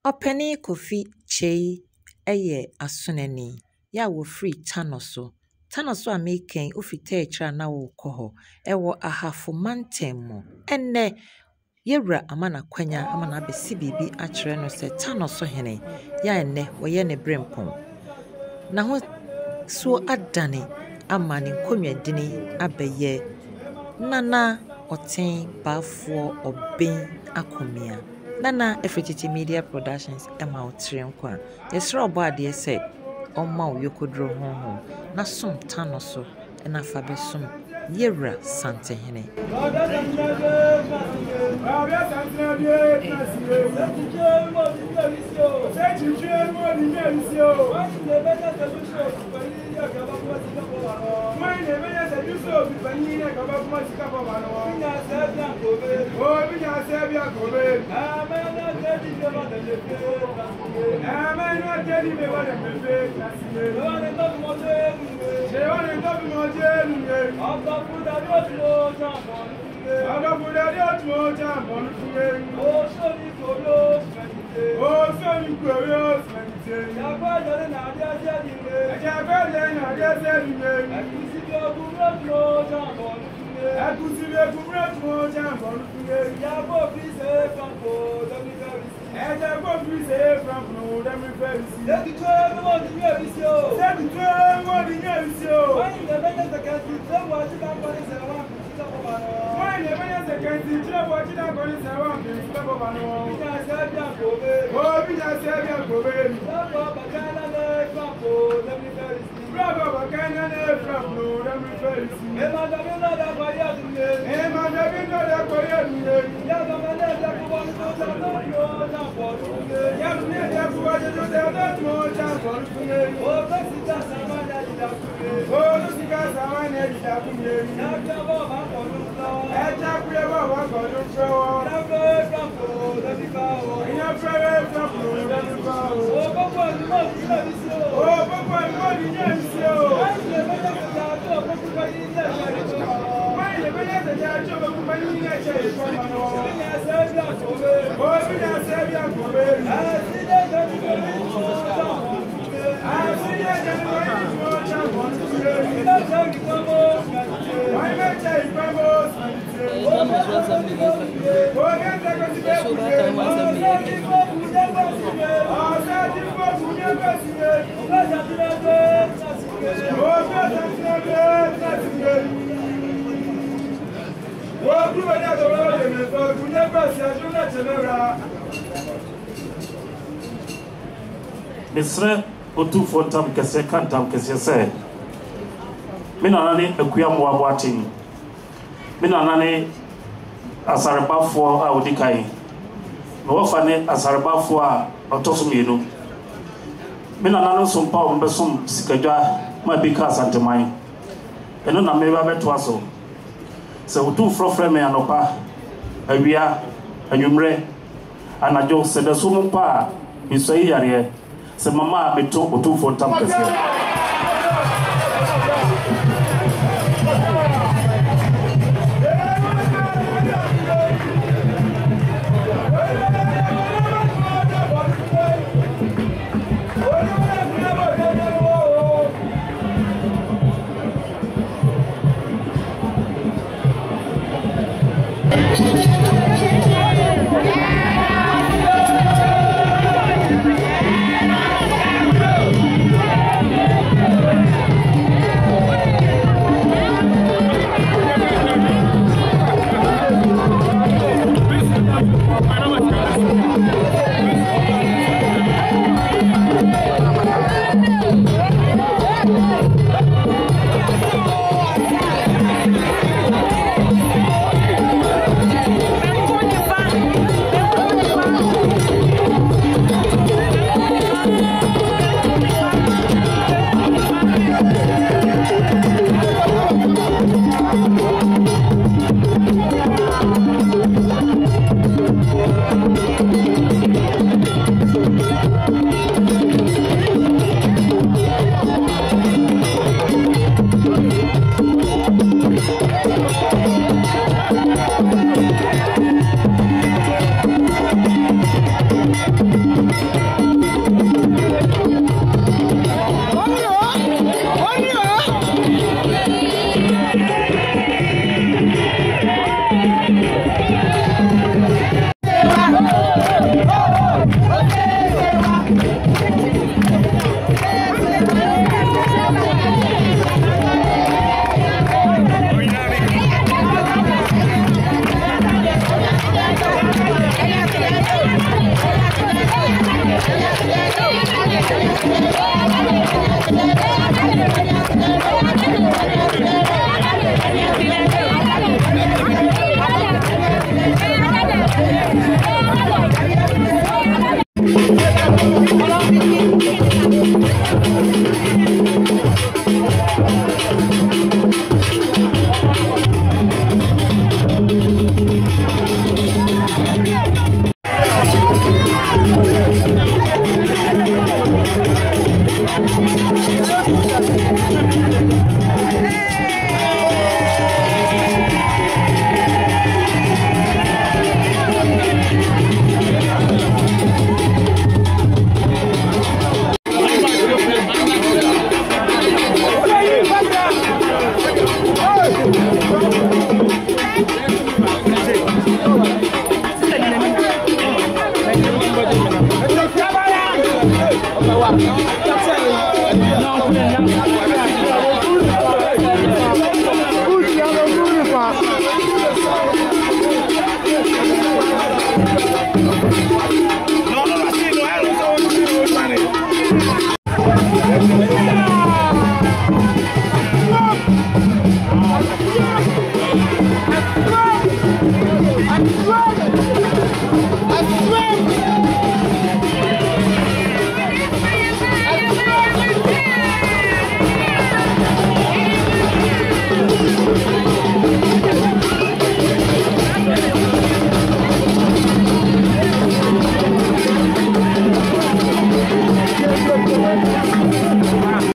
Openi Kofi Chei eye asonani ya wo free tanoso. Tanoso a meken ofite ekra na wo koho ewo ahafo mantemo. Enne yewra amana kwanya amana abesi bibi akere no se tanoso hene ya enne woye ne brempom. Na ho so adane ama ne nkonwadini abeye nana oten bafo oben akomia. Nana Efrititi Media Productions Emma Otriankwa. Yesra obade say Oma Yokodro honhom na som tanoso na fabesum yewra santehene. Mesre otu fontam kese kantam kese se mina nani akuyam wabwatin mina nani asarbafo a odikai no wafane asarbafo a otosumienu mina nani sompa ombesum sikadwa mabika santeman eno na meba beto aso se otu frofre me anopa awia anwumre anajo se desumu pa misoi yare se mama beto otu fontam kese Amen.